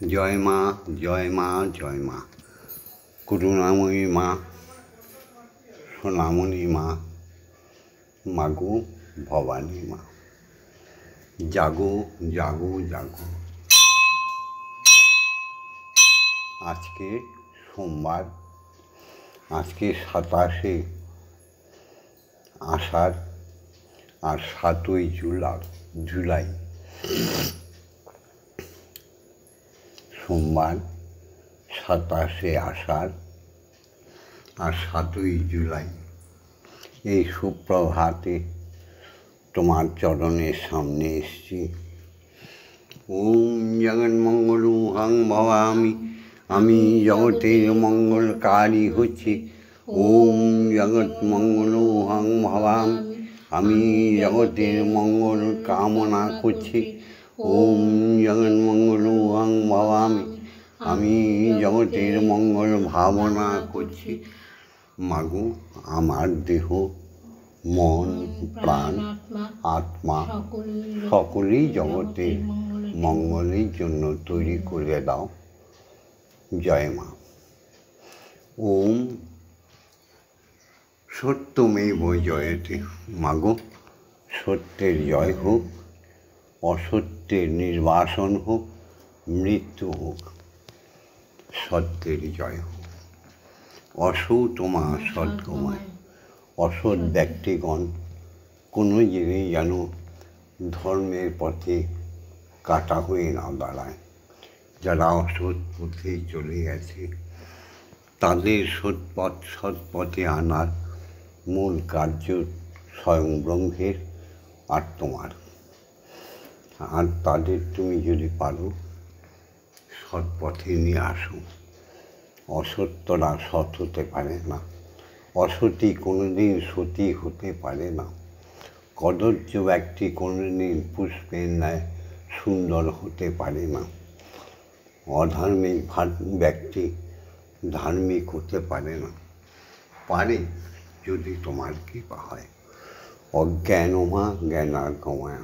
জয় মা, জয় মা, জয় মা। করুণাময়ী মা, সোনামণি মা, মাগো ভবানী মা, জাগো জাগো জাগো। আজকে সোমবার, আজকে 27শে আষাঢ় আর 7ই জুলাই। সোমবার 27শে আষাঢ় আর 7ই জুলাই। এই সুপ্রভাতে তোমার চরণের সামনে এসছি। ওম জগন্মঙ্গলুহং ভবামি, আমি জগতের মঙ্গলকারী হচ্ছি। ওম জগৎমঙ্গলুহং ভবামি, আমি জগতের মঙ্গল কামনা করছি। ওম জগন্মঙ্গলুহং ভবামি, আমি জগতের মঙ্গল ভাবনা করছি। মাগো, আমার দেহ, মন, প্রাণ, আত্মা সকলেই জগতের মঙ্গলের জন্য তৈরি করে দাও। জয় মা। ওম সত্যমেব জয়তে। মাগো, সত্যের জয় হোক, অসত্যের নির্বাসন হোক, মৃত্যু হোক, সত্যের জয় হোক। অসৎ মা সৎগময়। অসৎ ব্যক্তিগণ কোনো জিনিস যেন ধর্মের পথে কাটা হয়ে না দাঁড়ায়। যারা অসৎ পথে চলে গেছে তাদের সৎ পথে আনার মূল কার্য স্বয়ং ব্রহ্মের আর তোমার। আর তাদের তুমি যদি পারো সৎ পথে নিয়ে আসো। অসত্যরা সৎ হতে পারে না, অসতী কোনোদিন সতী হতে পারে না, কদর্য ব্যক্তি কোনোদিন পুষ্পের ন্যায় সুন্দর হতে পারে না, অধার্মিক ব্যক্তি ধার্মিক হতে পারে না। পারে যদি তোমার কৃপা হয়। অজ্ঞানমা জ্ঞানার্গময়া।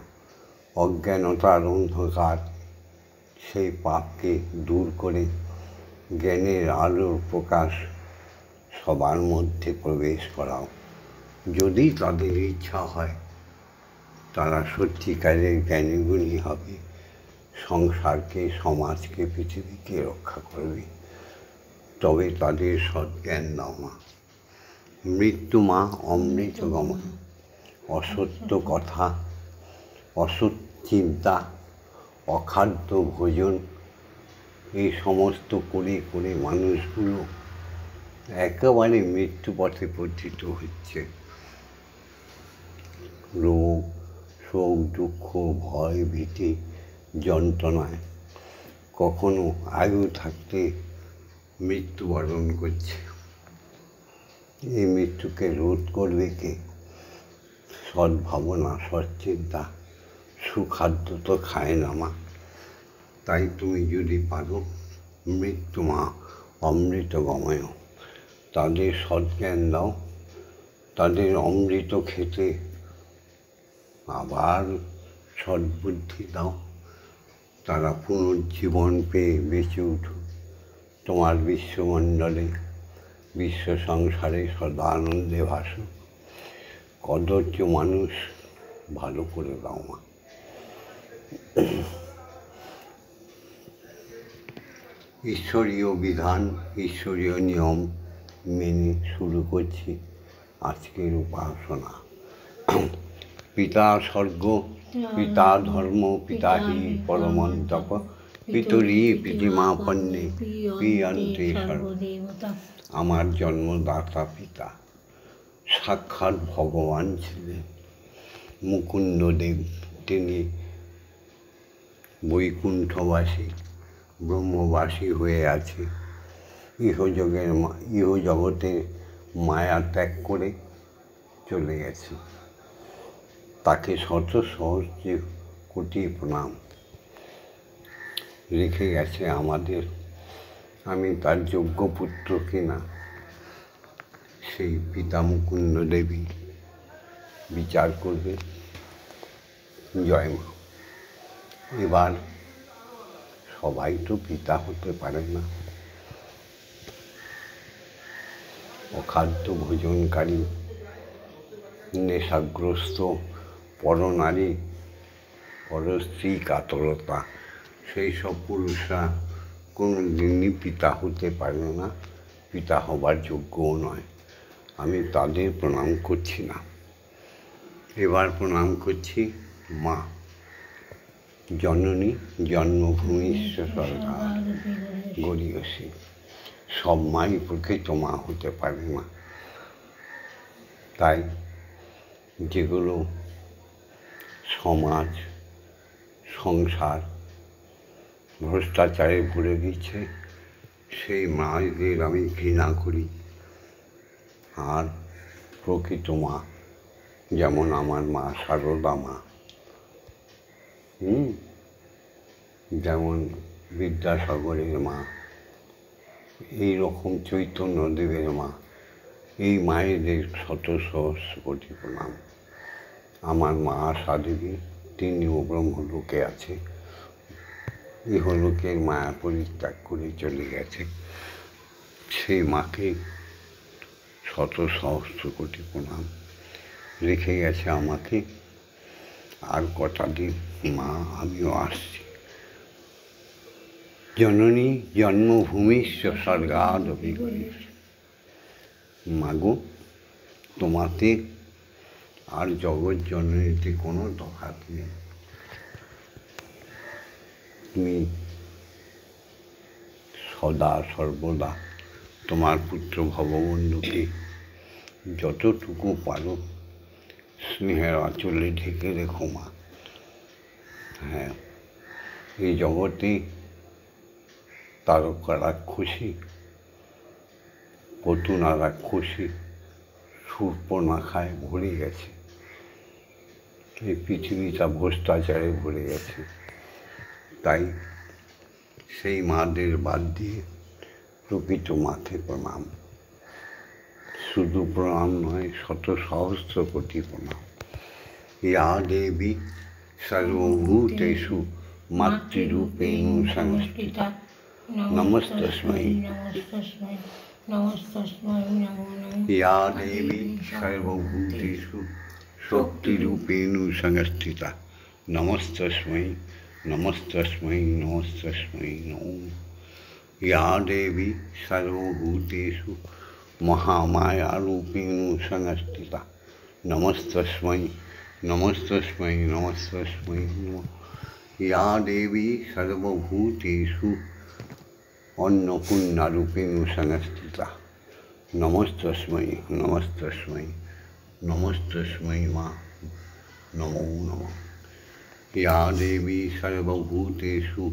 অজ্ঞানতার অন্ধকার সেই পাপকে দূর করে জ্ঞানের আলোর প্রকাশ সবার মধ্যে প্রবেশ করাও। যদি তাদের ইচ্ছা হয় তারা সত্যিকারের জ্ঞানীগুণী হবে, সংসারকে, সমাজকে, পৃথিবীকে রক্ষা করবে। তবে তাদের সজ্ঞান দাও মা। মৃত্যু মা অমৃতগমন। অসত্য কথা, অসৎ চিন্তা, অখাদ্য ভোজন এই সমস্ত করে করে মানুষগুলো একেবারে মৃত্যুপথে পতিত হচ্ছে। রোগ, শোক, দুঃখ, ভয়, ভীতি, যন্ত্রণায় কখনো আয়ু থাকতে মৃত্যুবরণ করছে। এই মৃত্যুকে রোধ করবে কে? সদ্ভাবনা, সৎচিন্তা। সুখাদ্য তো খায় না মা। তাই তুমি যদি পারো, মৃত্যু মা অমৃতগময়, তাদের সজ্ঞান দাও, তাদের অমৃত খেতে আবার সদ্বুদ্ধি দাও। তারা পুনর্জীবন পেয়ে বেঁচে উঠুক তোমার বিশ্বমণ্ডলে, বিশ্ব সংসারে সদা আনন্দে ভাসুক। কদর্য মানুষ ভালো করে দাও মা। ঈশ্বরীয় বিধান, ঈশ্বরীয় নিয়ম মেনে শুরু করছি আজকের উপাসনা। পিতা স্বর্গ, পিতা ধর্ম, পিতা হি পরমন্তপ, পিতরি পিতিমাপন্নে পিয়ন্তে সর্বদেবতা। আমার জন্মদাতা পিতা সাক্ষাৎ ভগবান ছিলেন মুকুন্দদেব। তিনি বৈকুণ্ঠবাসী, ব্রহ্মবাসী হয়ে আছে। ইহজগতের মায়া ত্যাগ করে চলে গেছে। তাকে শত সহস্র কোটি প্রণাম। রেখে গেছে আমাদের। আমি তার যোগ্য পুত্র কিনা সেই পিতা মুকুন্দ দেবী বিচার করবে। জয় মা। এবার সবাই তো পিতা হতে পারে না। অখাদ্য ভোজনকারী, নেশাগ্রস্ত পরনারী, পরস্ত্রী কাতরতা, সেই সব পুরুষরা কোনো দিনই পিতা হতে পারে না, পিতা হবার যোগ্যও নয়। আমি তাদের প্রণাম করছি না। এবার প্রণাম করছি মা, জননী জন্মভূমিষ্ঠ স্বর্গা গরীয়সী। সব মাই প্রকৃত মা হতে পারে না। তাই যেগুলো সমাজ সংসার ভ্রষ্টাচারে ভরে দিচ্ছে, সেই মায়েদের আমি ঘৃণা করি। আর প্রকৃত মা যেমন আমার মা সারদা মা, যেমন বিদ্যাসাগরের মা, এইরকম চৈতন্যদেবের মা, এই মায়েদের শত সহস্র কোটি প্রণাম। আমার মা আশা দেবী, তিনিও ব্রহ্মলোকে আছে, ইহলোকের মায়া পরিত্যাগ করে চলে গেছে। সেই মাকে শত সহস্র কোটি প্রণাম। রেখে গেছে আমাকে আর কটা দিন, মা আমিও আসছি। জননী জন্মভূমিষ্ঠ স্বর্গাদপি গরীয়সী। মাগো, তোমাতে আর জগৎ জননীতে কোনো তফাৎ নেই। তুমি সদা সর্বদা তোমার পুত্র ভববন্ধুকে যতটুকু পারো স্নেহের আঁচলে ঢেকে রেখো মা। হ্যাঁ, এই জগতে তারকারা খুশি, পতুনারা খুশি, শূর্পণখায় ভরে গেছে। এই পৃথিবীটা ভ্রষ্টাচারে ভরে গেছে। তাই সেই মাদের বাদ দিয়ে প্রকৃত মাকে প্রণাম। শুধু প্রণাম নয়, শত সহস্র কোটি প্রণাম। ইয়া দেবী সর্বভূতেষু মাতৃরূপেণ সংস্থিতা নমস্তস্मै। ইয়া দেবী সর্বভূতেষু শক্তিরূপেণ সংস্থিতা নমস্তস্मै নমস্তস্मै নমস্তস্मै নমঃ। ইয়া দেবী সর্বভূতেষু মহামায়ারূপেণ সংস্থিতা নমস্তস্मै নমস্তস্मै নমস্তস্मै নমঃ। ইয়া দেবী সর্বভূতেষু অন্নপূর্ণারূপেণ সংস্থিতা নমস্তস্मै নমস্তস্मै নমস্তস্मै মা নমো নমঃ। ইয়া দেবী সর্বভূতেষু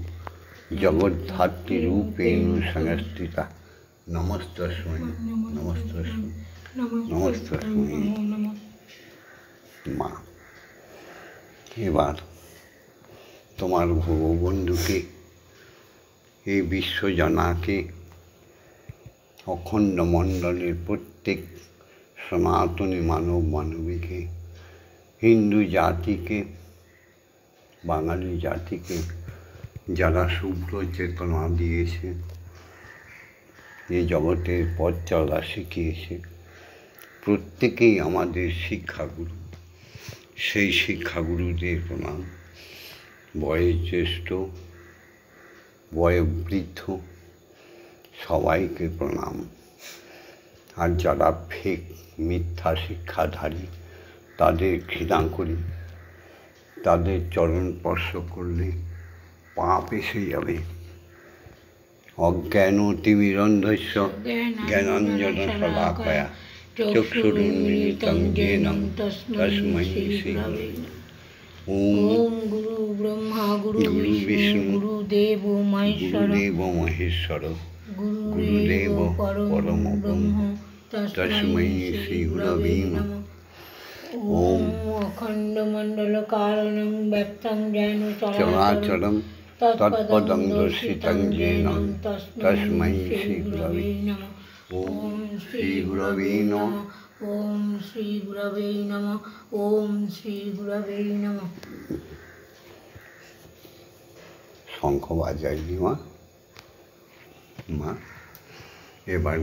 জগদ্ধাত্রীরূপেণ সংস্থিতা নমস্তস্मै নমস্তস্मै নমস্তস্मै মা। এবার তোমার ভগবন্ধুকে, এই বিশ্বজনাকে, অখণ্ড মণ্ডলের প্রত্যেক সনাতনী মানব মানবীকে, হিন্দু জাতিকে, বাঙালি জাতিকে, যারা শুভ্র চেতনা দিয়েছে, এই জগতের পথ চলা শিখিয়েছে, প্রত্যেকেই আমাদের শিক্ষাগুরু। সেই শিক্ষাগুরুদের প্রণাম। বয়োজ্যেষ্ঠ বয়োবৃদ্ধ সবাইকে প্রণাম। আর যারা ফেক মিথ্যা শিক্ষাধারী, তাদের ঘৃণা করি। তাদের চরণ স্পর্শ করলে পাপ এসে যাবে। অজ্ঞানতিমিরন্ধস্য জ্ঞানাঞ্জনশলাকয়া চক্ষুরুন্মিলিतं येन তস্मै শ্রীগুরবে নমঃ। ওম গুরু ব্রহ্মা গুরু বিষ্ণু গুরুদেব মহেশ্বর গুরুদেব পরম ব্রহ্ম তস্मै শ্রীগুরবে নমঃ। ওম অখণ্ডমণ্ডলকারণং ব্যক্তং যেন চরাচরং তৎপদং দর্শিতং येन তস্मै শ্রীগুরবে নমঃ। ওম শ্রীগুরবে নমঃ। ওম শ্রীগুরবে নমঃ। ওম শ্রীগুরবে নমঃ। শঙ্খ বাজাইনি মা। মা এবার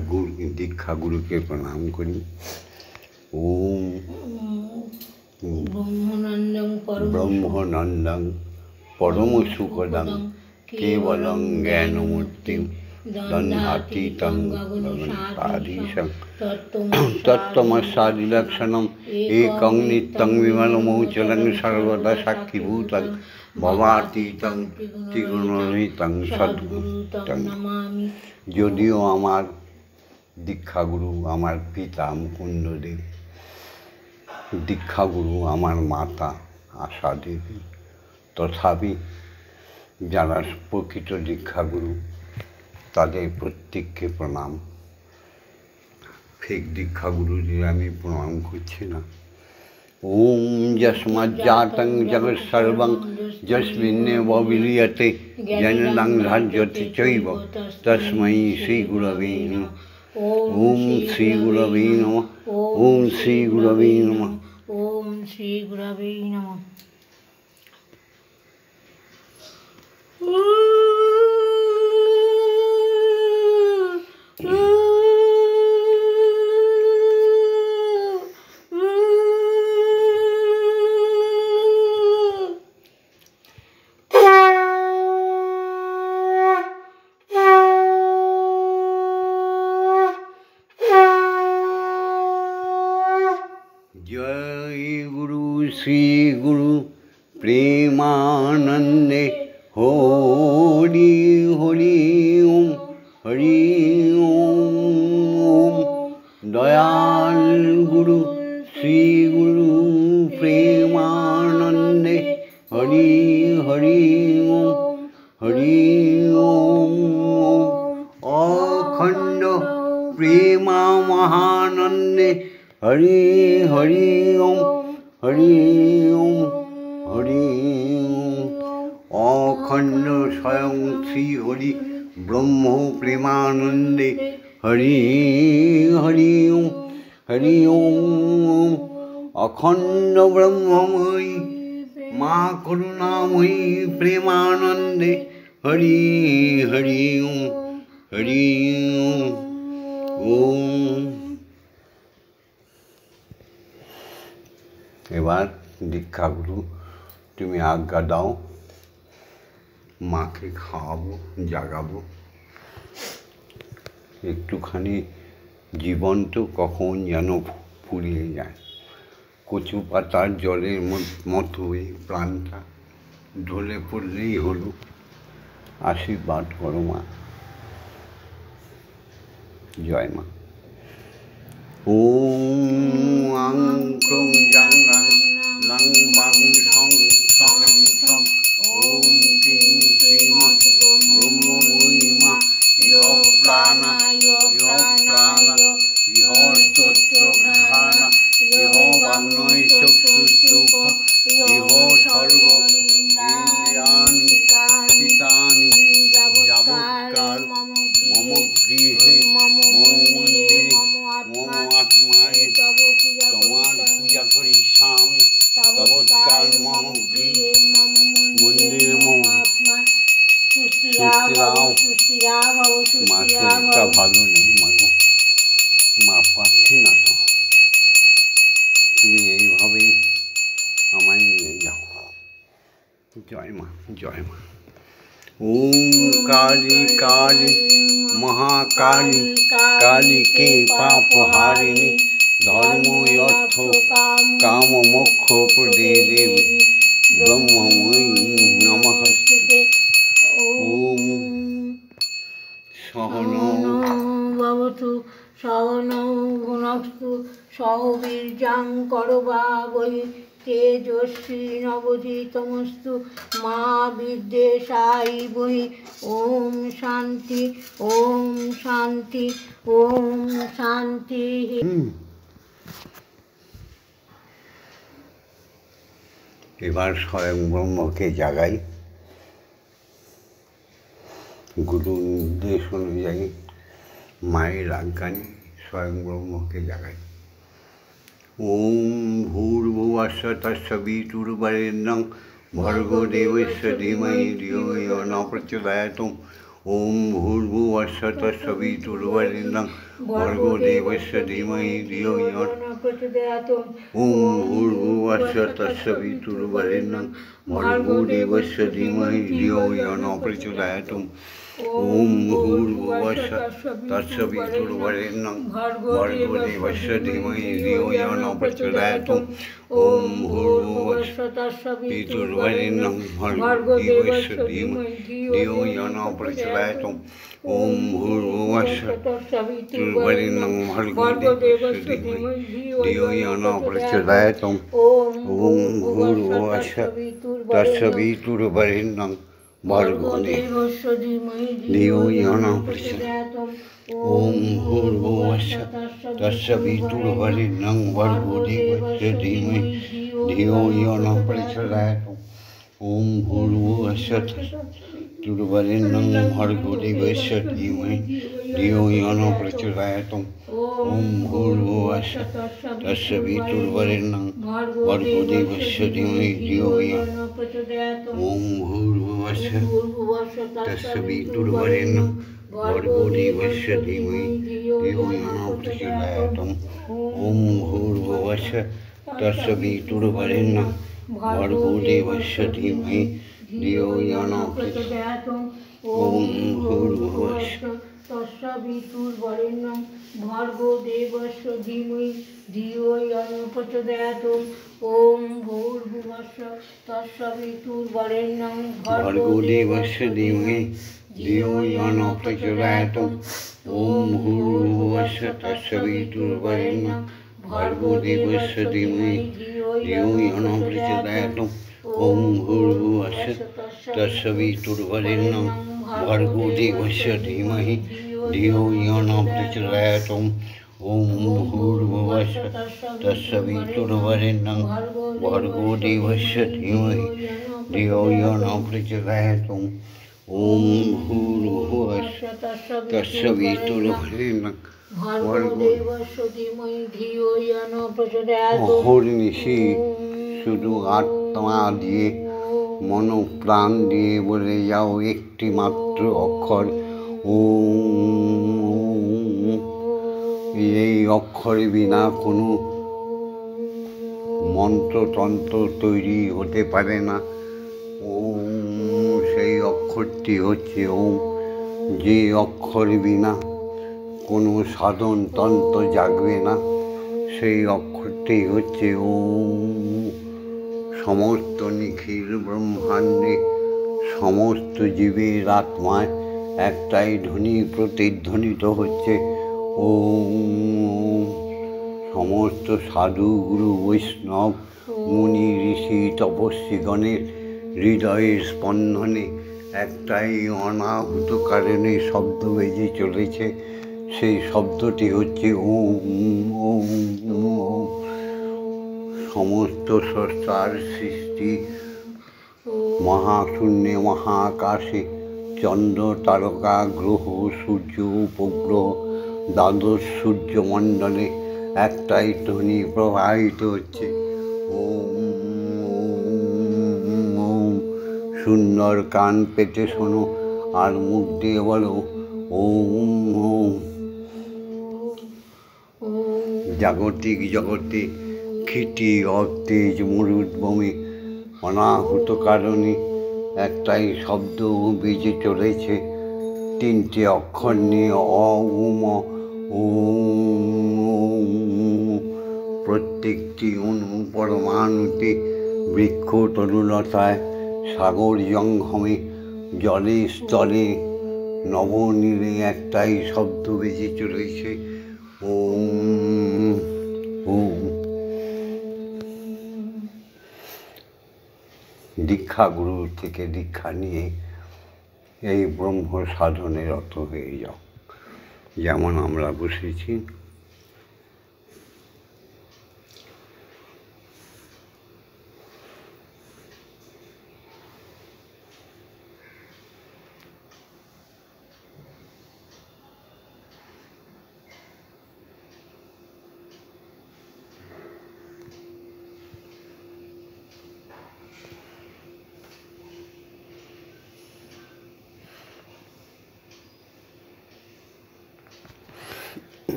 দীক্ষা গুরুকে প্রণাম করি। ওম ব্রহ্মনন্দং পরম সুখদং কেবলং জ্ঞানমূর্তিং দণ্ডাতীতং গগনসাধীশং তত্ত্বমস্যাদিলক্ষণম একং নিত্যং বিমলমৌচলং সর্বদা সাক্ষীভূতং ভবাতীতং ত্রিগুণরহিতং সদ্গুরুতং। যদিও আমার দীক্ষাগুরু আমার পিতা মুকুন্দদেব, দীক্ষাগুরু আমার মাতা আশা দেবী, তথাপি যারা প্রকৃত দীক্ষাগুরু তাদের প্রত্যেককে প্রণাম। ফেক দীক্ষাগুরুদের আমি প্রণাম করছি না। ওম যস্মাজ্জাতং জগৎ সর্বং যস্মিন্নেব বিলীয়তে জননং ধার্যতে চৈব তস্मै শ্রী গুরবে নমঃ। ওম শ্রী গুরবে নমঃ। ওম শ্রী গুরবে নমঃ। ওম শ্রী গুরবে নমঃ। जय गुरु श्री गुरु प्रेमानंदे हरि हरि ओम हरि ओम ओम। दयाल गुरु श्री गुरु प्रेमानंदे हरि हरि ओम हरि ओम ओम। अखंड प्रेमा महानंदे हरि हरि ओम हरि ओम हरि ओम। अखंड स्वयं श्री हरि ब्रह्म प्रेमानंदे हरि हरि ओम हरि ओम। अखंड ब्रह्ममयी माँ करुणामयी प्रेमानंदे हरि हरि ओम हरि ओम ओम। এবার দীক্ষাগুরু তুমি আজ্ঞা দাও, মাকে খাওয়াবো, জাগাবো। একটুখানি জীবন তো কখন যেন ফুরিয়ে যায়। কচু পাতার জলের মতো এই প্রাণটা ঢলে পড়লেই হলো। আশীর্বাদ করো মা। জয় মা। ওম আং ক্রং জাং রাং লাং বাং সং সং সং। ওম ক্রিং শ্রীমৎ ব্রহ্মময়ী মা ইহ প্রাণা ইহ প্রাণা ইহ স্তোত্র ঘ্রাণা ইহ বাগ্নয় চক্ষুস্তুক ইহ সর্ব ইন্দ্রিয়াণি চিতানি যাবৎকাল মম গৃহে মম মন্দিরে মম আত্মায় তোমার পূজা করি স্বামী। যাবৎকাল মম গৃহে মন্দিরে মম মা শরীরটা ভালো নেই মাগো, মা পাচ্ছি না তো, তুমি এইভাবেই আমায় নিয়ে যাও। জয় মা জয় মা। ओम काली काली महाकाली काली के पाप हारिणी धर्म अर्थ काम मोक्ष प्रदे देवी ब्रह्ममयी नमस्ते। ओम सहनो भवतु सहनौ भुनक्तु सह वीर्यं करवावहै तेजस्वी नवधीतमस्तु मा विद्वेषाय वै। ओम शांति ओम शांति ओम शांति। এবার স্বয়ং ব্রহ্মকে জাগাই। গুরু নির্দেশ অনুযায়ী মায়ের আজ্ঞা নিয়ে স্বয়ং ব্রহ্মকে জাগাই। ওম ভূর্ভুবস্য তস্য বিতুর্বরেণ্যং भर्गो देवस्य धीमहि धियो यो न प्रचोदयात् ओम भूर्भुवस्सुः तत्सवितुर्वरेण्यं भर्गो देवस्य धीमहि धियो यो न प्रचोदयात् ओम भूर्भुवस्सुः तत्सवितुर्वरेण्यं भर्गो देवस्य धीमहि धियो यो न प्रचोदयात् ओम भूर्भुवस्सुः तत्सवितुर्वरेण्यं भर्गो देवस्य धीमहि धियो यो न प्रचोदयात् ओम भूर्भुवस्सुः तत्सवितुर्वरेण्यं भर्गो देवस्य धीमहि धियो यो न प्रचोदयात् ओम भूर्भुवस्सुः तत्सवितुर्वरेण्यं भर्गो देवस्य धीमहि धियो यो न प्रचोदयात् ओम भूर्भुवस्सुः तत्सवितुर्वरेण्यं भर्गो देवस्य धीमहि धियो यो न प्रचोदयात् ओम भूर्भुवस्सुः तत्सवितुर्वरेण्यं भर्गो देवस्य धीमहि धियो यो न प्रचोदयात् ओम भूर्भुवस्सुः तत्सवितुर्वरेण्यं भर्गो देवस्य धीमहि धियो यो न प्रचोदयात् ओम भूर्भुवस्सुः तत्सवितुर्वरेण्यं भर्गो देवस्य धीमहि धियो यो न प्रचोदयात् ओम भूर्भुवस्सुः तत्सवितुर्वरेण्यं भर्गो देवस्य धीमहि धियो यो न प्रचोदयात् ओम भूर्भुवस्सुः तत्सवितुर्वरेण्यं भर्गो देवस्य धीमहि धियो यो न प्रचोदयात् ओम भूर्भुवस्सुः तत्सवितुर्वरेण्यं भर्गो देवस्य धीमहि धियो यो न प्रचोदयात् ओम भूर्भुवस्सुः तत्सवितुर्वरेण्यं भर्गो देवस्य धीमहि धियो यो न प्रचोदयात् ओम भूर्भुवस्सुः तत्सवितुर्वरेण्यं भर्गो देवस्य धीमहि धियो यो न प्रचोदयात् ओम भूर्भुवस्सुः तत्सवितुर्वरेण्यं भर्गो देवस्य धीमहि धियो यो न प्रचोदयात् ओम भूर्भुवस्सुः तत्सवितुर्वरेण्यं भर्गो देवस्य धीमहि धियो यो न प्रचोदयात् ओम भूर्भुवस्सुः तत्सवितुर्वरेण्यं भर्गो देवस्य धीमहि धियो यो न प्रचोदयात् অহর্নিশি শুধু আত্মা দিয়ে মনোপ্রাণ দিয়ে বলে যাও একটি মাত্র অক্ষর ওম। এই অক্ষর বিনা কোনো মন্ত্রতন্ত্র তৈরি হতে পারে না। ওম সেই অক্ষরটি হচ্ছে ওম। যে অক্ষর বিনা কোনো সাধন তন্ত্র জাগবে না, সেই অক্ষরটি হচ্ছে ওম। সমস্ত নিখিল ব্রহ্মাণ্ডে সমস্ত জীবের আত্মায় একটাই ধ্বনি প্রতিধ্বনিত হচ্ছে ওম। সমস্ত সাধু গুরু বৈষ্ণব মুনি ঋষি তপস্বীগণের হৃদয়ের স্পন্দনে একটাই অনাহুত কারণে শব্দ বেজে চলেছে, সেই শব্দটি হচ্ছে ওম ওম ওম। সমস্ত স্রষ্টার সৃষ্টি মহাশূন্যে মহাকাশে চন্দ্র তারকা গ্রহ সূর্য উপগ্রহ দ্বাদশ সূর্যমণ্ডলে একটাই ধ্বনি প্রবাহিত হচ্ছে ওম ওম। সুন্দর কান পেতে শোনো আর মুখ দিয়ে বলো ওম ওম। জাগতিক জগতে খিটি অতেজ মরুদ্ভূমি অনাহুত কারণে একটাই শব্দ বেজে চলেছে, তিনটে অক্ষর নিয়ে অ উম ওম। প্রত্যেকটি অণু পরমাণুতে বৃক্ষ তরুলতায় সাগর জঙ্গমে জলে স্থলে নবনীলে একটাই শব্দ বেজে চলেছে ওম ওম। দীক্ষাগুরু থেকে দীক্ষা নিয়ে এই ব্রহ্ম সাধনে রত হয়ে যাও। যেমন আমরা বসেছি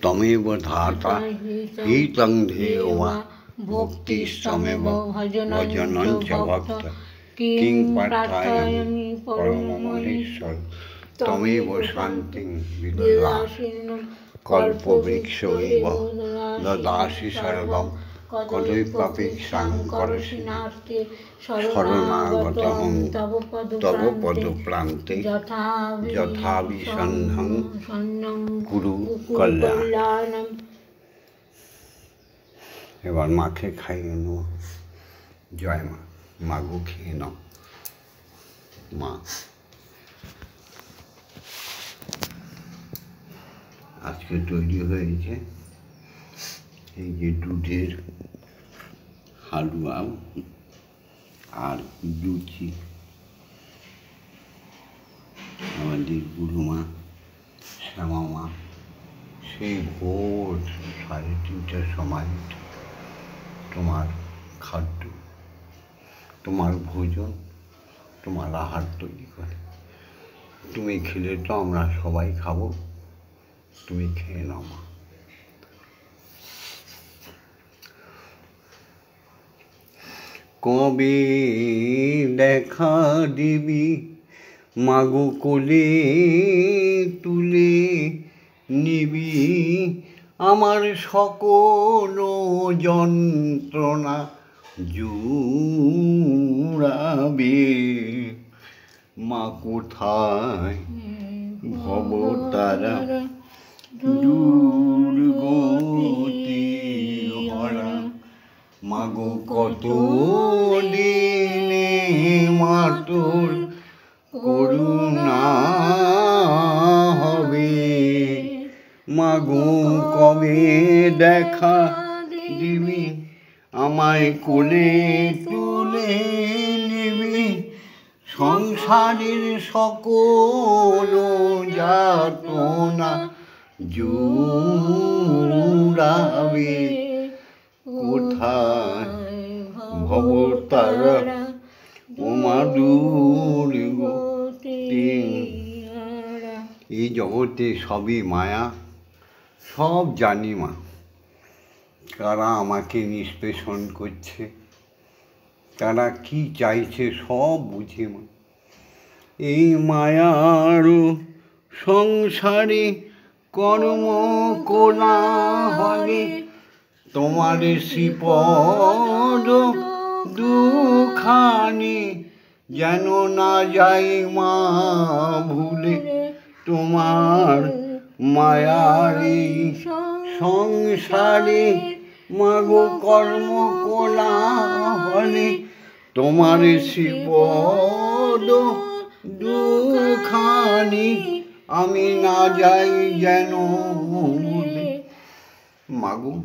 তমেব ধাতা হিতং ধেয়বা ভক্তিস্তমেব ভজনং চ ভক্ত কিং পার্থায়ামি পরমমহেশ্বর তমেব শান্তিং বিদধাসি কল্পবৃক্ষ এব দদাসি সর্বং কদৈপাপেক্ষাং করসি নাস্তি শরণাগতহং তব পদপ্রান্তে যথাভিসন্ধং কুরু কল্যাণম। এবার মাকে খাইয়ে নেব। জয় মা। মাগো খেয়ে নাও। মা আজকে তৈরি হয়েছে এই যে দুধের হালুয়া আর লুচি। আমাদের গুরুমা শ্যামা মা সেই ভোর 3:30টার সময় তোমার খাদ্য, তোমার ভোজন, তোমার আহার তৈরি করে। তুমি খেলে তো আমরা সবাই খাবো, তুমি খেয়ে নাও মা। কবে দেখা দিবি মাগো কোলে তুলে নিবি আমার সকল যন্ত্রণা জুড়াবে। মা কোথায় ভবতারা দুর্গতি হরা মাগো কত দিনে মা তোর করুণা হবে। মাগো কবে দেখা দিবি আমায় কোলে তুলে নিবি সংসারের সকল যাতনা জুড়াবে। কোথায় ভবতারা ওমা দুর্গতি। এই জগতে সবই মায়া, সব জানি মা। কারা আমাকে নিষ্পেষণ করছে, তারা কি চাইছে সব বুঝি মা। এই মায়ার সংসারে কর্ম কোলাহলে তোমার শ্রীপদ দুখানি যেন না যাই মা ভুলে। তোমার মায়ারি সংসারে মাগো কর্ম কোলাহলে তোমার শ্রীপদ দুখানি আমি না যাই যেন ভুলে। মাগো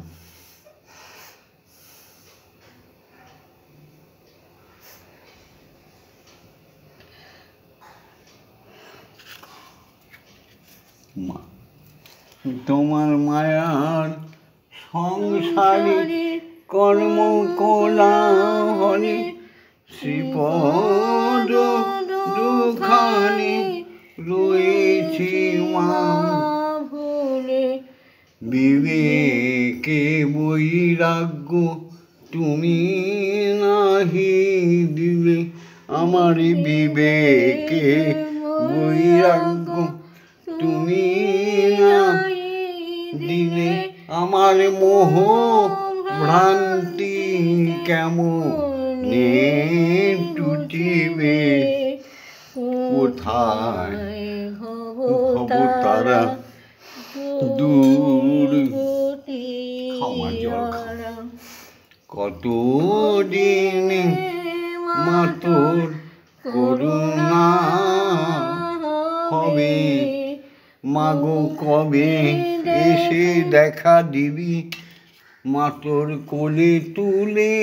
মা তোমার মায়ার সংসারে কর্ম কোলাহলে শ্রীপদ দুখানি রয়েছি মা ভুলে। বিবেকে বৈরাগ্য তুমি নাহি দিলে আমার বিবেকে বৈরাগ্য তুমি না দিলে আমার মোহ ভ্রান্তি কেমন টুটিবে। কোথায় ভবতারা দুর্গতি ক্ষমা জল কত দিন মা তোর করুণা হবে। মাগো কবে এসে দেখা দিবি মা তোর কোলে তুলে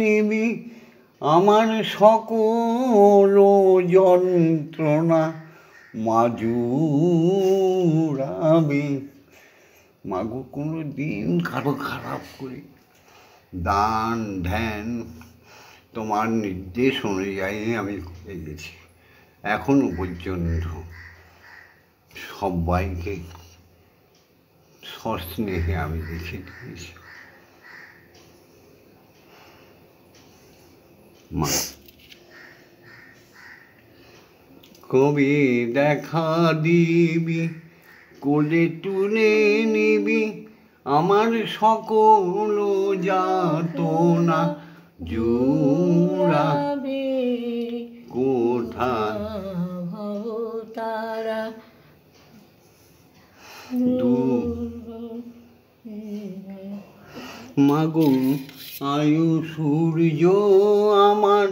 নিবি আমার সকল যন্ত্রণা মাজুরাবে। মাগো কোনো দিন কারো খারাপ করে দান ধ্যান তোমার নির্দেশ অনুযায়ী আমি করে গেছি। এখনো পর্যন্ত সবাইকে সস্নেহে আমি লিখে দিয়েছি। মা কবি দেখা দিবি, কোলে তুলে নিবি, আমার সকল যাতনা জুড়াবে কোথায় তারা মাগো আয়ু সূর্য আমার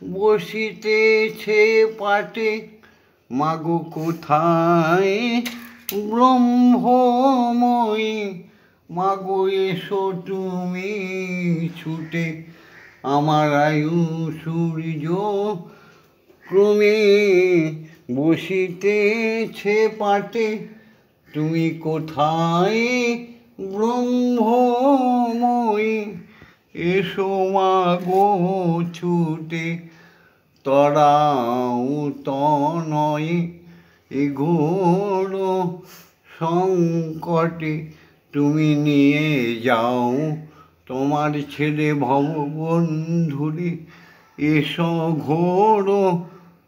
বসিতেছে পাটে, মাগো কোথায় ব্রহ্মময়ী, মাগো এসো তুমি ছুটে, আমার আয়ু সূর্য ক্রমে বসিতেছে পাটে, তুমি কোথায় ব্রহ্মময়ী, এসো মাগো ছুটে, তরাও তনয়ে এ ঘোর সংকটে, তুমি নিয়ে যাও তোমার ছেলে ভববন্ধুরে, এসো ঘোর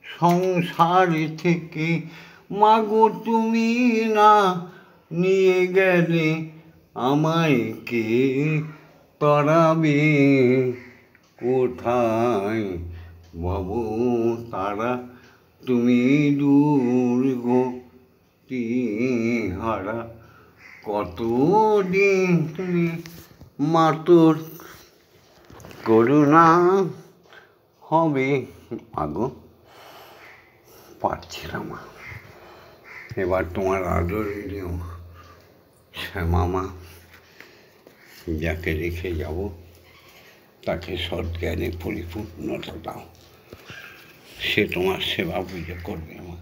সংসার থেকে, মাগো তুমি না নিয়ে গেলে আমায় কে তরাবে, কোথায় বাবু তারা তুমি দুর্গতিহারা, কতদিন তুমি মাতর করুণা হবে। মাগো পারছিলাম মা, এবার তোমার আদরণীয় শ্যামামা যাকে রেখে যাব তাকে সৎজ্ঞানে পরিপূর্ণতা দাও, সে তোমার সেবা পুজো করবে আমার।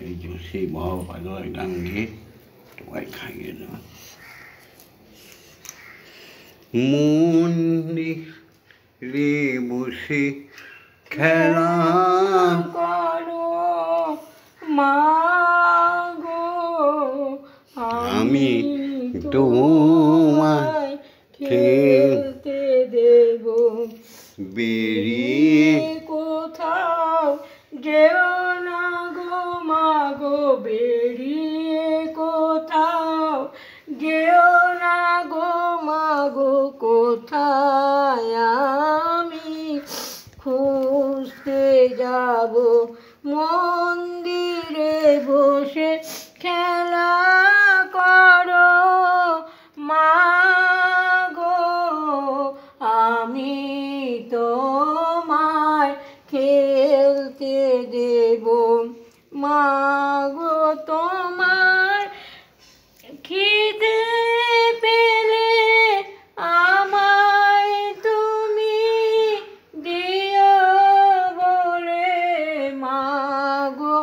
এই যে সেই মহাভারত গান দিয়ে তোমায় খাইয়ে দেব। মন্দিরে বসে খেলা করো মাগো, আমি তোমায় খেলতে দেব, বেরিয়ে কোথাও যেও না গো মাগো, বেরিয়ে কোথাও যেও না গো মাগো, কোথায় আমি খুঁজতে যাব, মন্দিরে বসে খেলা করো মাগো, আমি তোমায় খেলতে দেব, মাগো তোমার খিদে পেলে আমায় তুমি দিও বলে, মাগো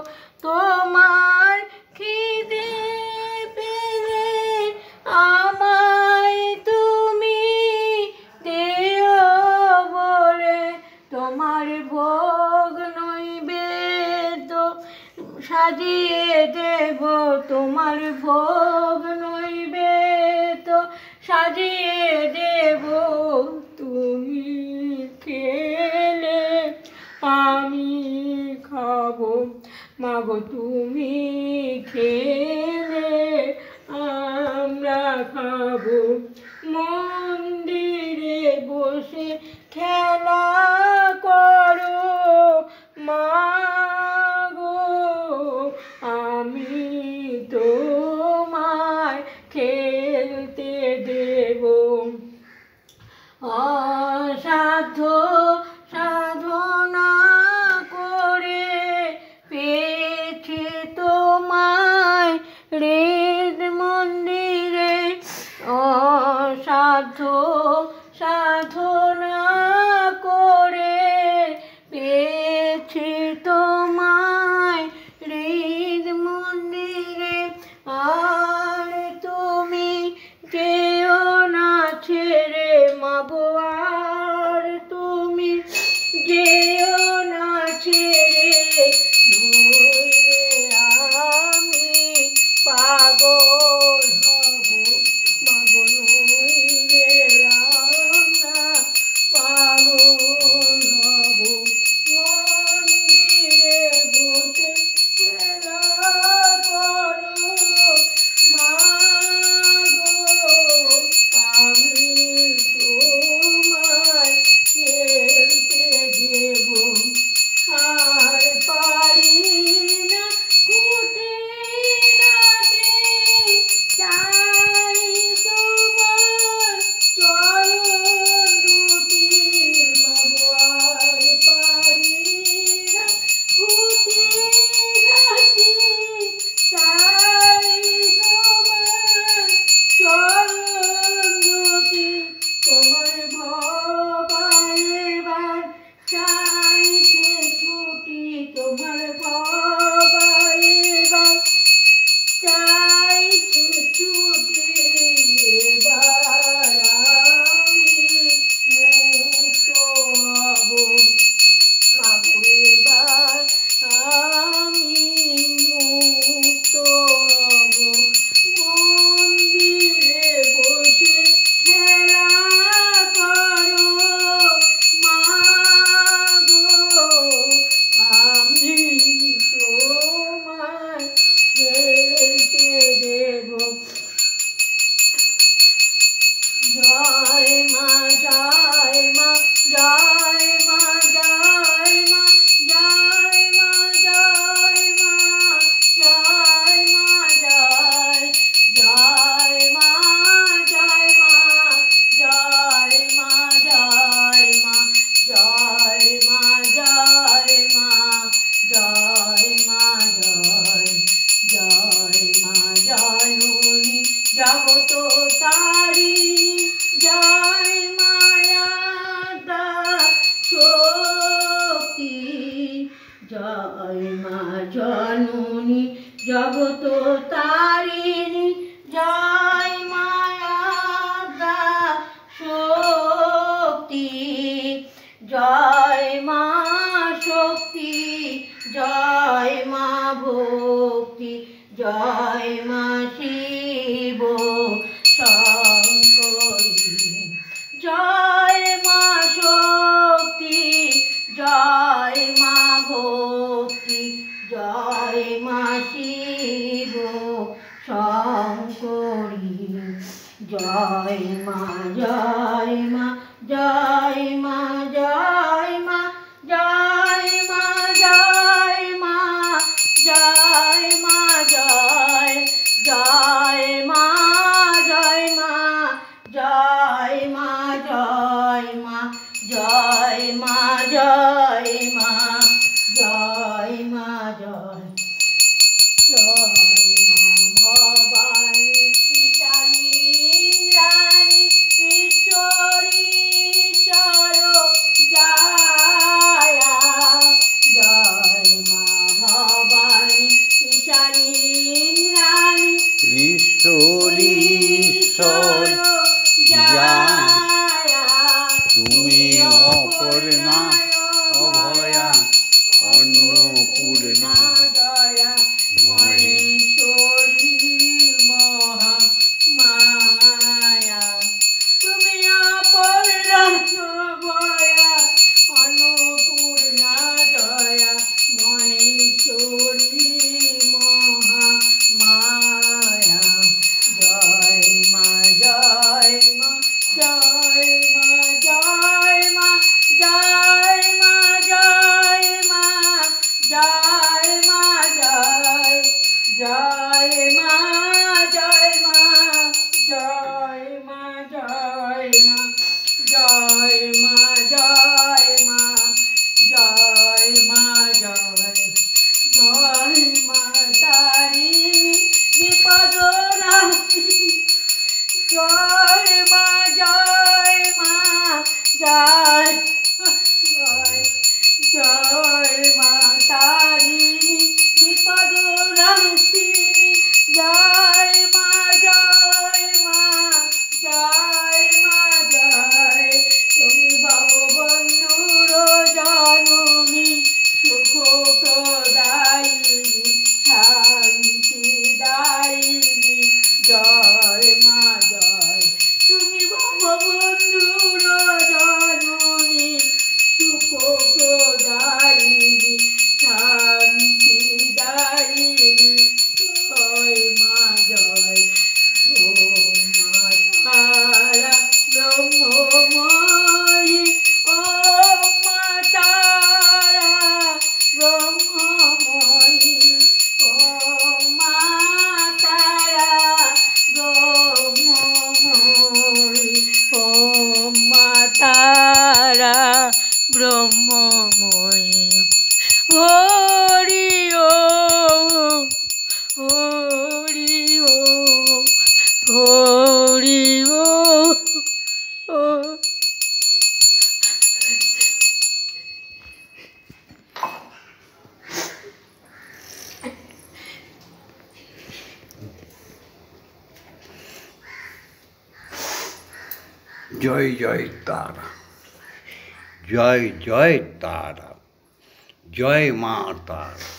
তোমার খিদে পেলে আমায় তুমি দিও বলে, তোমার ভোগ নৈবেদ্য সাজিয়ে দেব, তোমার ভোগ নৈবেদ্য সাজিয়ে দেব, তুমি খেলে আমি খাবো, মাগো তুমি খেলে আমরা খাবো, মন্দিরে বসে খেলা করো মাগো, আমি তোমায় খেলতে দেব, অসাধ্য সাধনা করে পেয়েছে তোমায় হৃদ মন্দিরে, অসাধ্য সাধনা করে পেয়েছে তোমায় হৃদ মন্দিরে, আর তুমি যেও না ছেড়ে মাগো, আর তুমি যেও না ছেড়ে, নইলে আমি পাগল হব জননী জগত তারিণী জয় মায়া শক্তি জয় মা শক্তি জয় মা ভক্তি জয় মা শিব শঙ্করী জয় মা শক্তি জয় মা ভক্তি জয় মা শিব শঙ্করী জয় মা জয় মা জয় মা জয় মা জয় মা জয় মা জয় মা জয় জয় মা জয় মা জয় মা জয় মা জয় মা জয় মা জয় মা জয় জয় মা ভবানী ঈশানী ইন্দ্রাণী ঈশ্বরী সরোজায়া জয় মা ভবানী ঈশানী ইন্দ্রাণী ঈশ্বরী সরোজায়া তুমি অপর্ণা অভয়া অন্নপূর্ণা জয়া মহেশ্বরী মহামায়া তুমি অপর্ণা অভয়া অন্নপূর্ণা জয়া মহেশ্বরী মহামায়া জয় মা জয় মা জয় মা জয় মা জয় মা জয় মা জয় মা জয় জয় মা জয় মা জয় মা জয় মা জয় মা জয় মা জয় মা জয় জয় মা তারিণী বিপদ রাশি জয় মা জয় মা জয় জয় জয় মা তারিণী বিপদ রাশিনী জয় মা জয় মা জয় মা জয় তুমি ভববন্ধুর জননী সুখ প্রদায়িনী শান্তিদায়িনী জয় মা জয় তুমি ভববন্ধুর জননী সুখ প্রদায়িনী শান্তিদায়িনী জয় মা জয় ওম মা তারা ব্রহ্মময়ী ওম মা তারা ব্রহ্মময়ী ওম মা তারা ব্রহ্মময়ী ওম মা তারা ব্রহ্মময়ী হরি ওম হরি ওম হরি ওম জয় জয় তারা জয় জয় তারা জয় মা তারা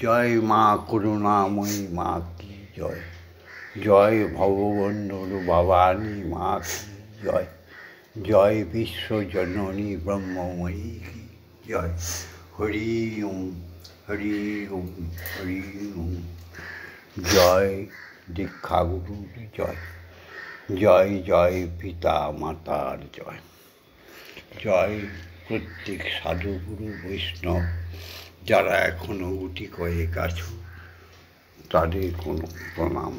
জয় মা করুণাময়ী মা কি জয় জয় ভববন্ধুর ভবানী মা কি জয় জয় বিশ্বজননী ব্রহ্মময়ী কি জয় হরি ওম হরি ওম হরি ওম জয় দীক্ষাগুরুর জয় জয় জয় পিতা মাতার জয় জয় প্রত্যেক সাধুগুরু বৈষ্ণব যারা এখনো গুটি কয়েক আছো তাদের কোনো প্রণাম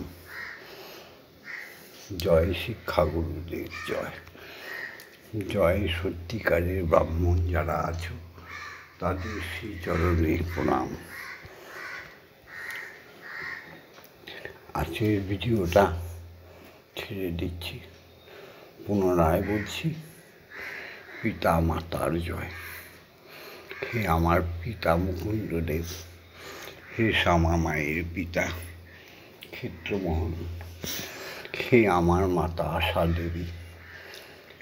জয় শিক্ষাগুরুদের জয় জয় সত্যিকারের ব্রাহ্মণ যারা আছো তাদের শ্রীচরণে প্রণাম। আজকের ভিডিওটা ছেড়ে দিচ্ছি, পুনরায় বলছি পিতা মাতার জয়। হে আমার পিতা মুকুন্দদেব, হে শ্যামা মায়ের পিতা ক্ষেত্রমোহন, হে আমার মাতা আশা দেবী,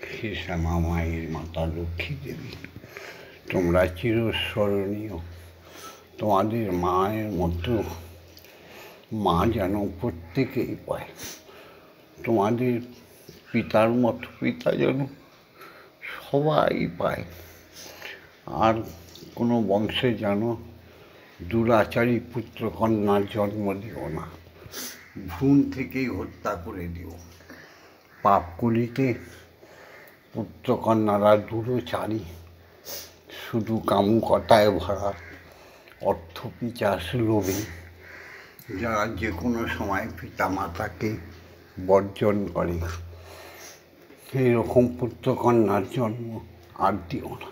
হে শ্যামা মায়ের মাতা লক্ষ্মী দেবী, তোমরা চিরস্মরণীয়। তোমাদের মায়ের মতো মা যেন প্রত্যেকেই পায়, তোমাদের পিতার মতো পিতা যেন সবাই পায়। আর কোনো বংশে যেন দুরাচারী পুত্রকন্যার জন্ম দিও না, ভ্রূণ থেকেই হত্যা করে দিও। পাপকলিতে পুত্রকন্যারা দুরাচারী, শুধু কামুকতায় ভরা অর্থ পিচাস লোভী, যারা যে কোনো সময় পিতামাতাকে বর্জন করে। এইরকম পুত্রকন্যার জন্ম আর দিও না।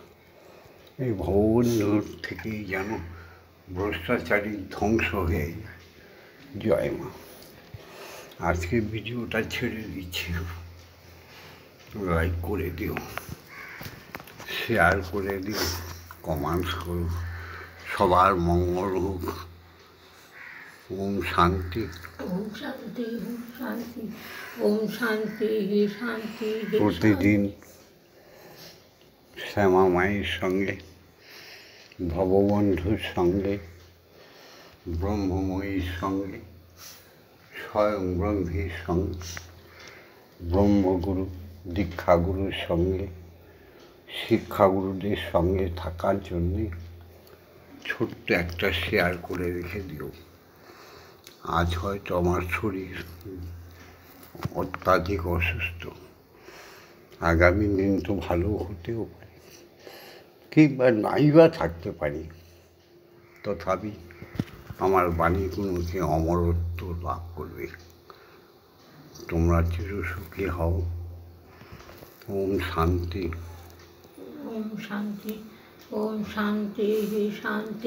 এই ভববন্ধুর থেকেই যেন ভ্রষ্টাচারী ধ্বংস হয়ে যায়। জয় মা। আজকে ভিডিওটা ছেড়ে দিচ্ছি, লাইক করে দিও, শেয়ার করে দিও, কমেন্টস করো। সবার মঙ্গল হোক। ওম শান্তি। ওম শান্তি, ওম শান্তি, ওম শান্তি, শান্তি। প্রতিদিন শ্যামা মায়ের সঙ্গে, ভববন্ধুর সঙ্গে, ব্রহ্মময়ীর সঙ্গে, স্বয়ং ব্রহ্মের সঙ্গে, ব্রহ্মগুরু দীক্ষাগুরুর সঙ্গে, শিক্ষাগুরুদের সঙ্গে থাকার জন্যে ছোট্ট একটা শেয়ার করে রেখে দিও। আজ হয়তো আমার শরীর অত্যাধিক অসুস্থ, আগামী দিন তো ভালো হতেও পারে, কিংবা নাইবা থাকতে পারি, তথাপি আমার বাণীগুলোকে অমরত্ব লাভ করবে। তোমরা চিরসুখী হও। ওম শান্তি। ওম শান্তি, ওম শান্তি, শান্তি।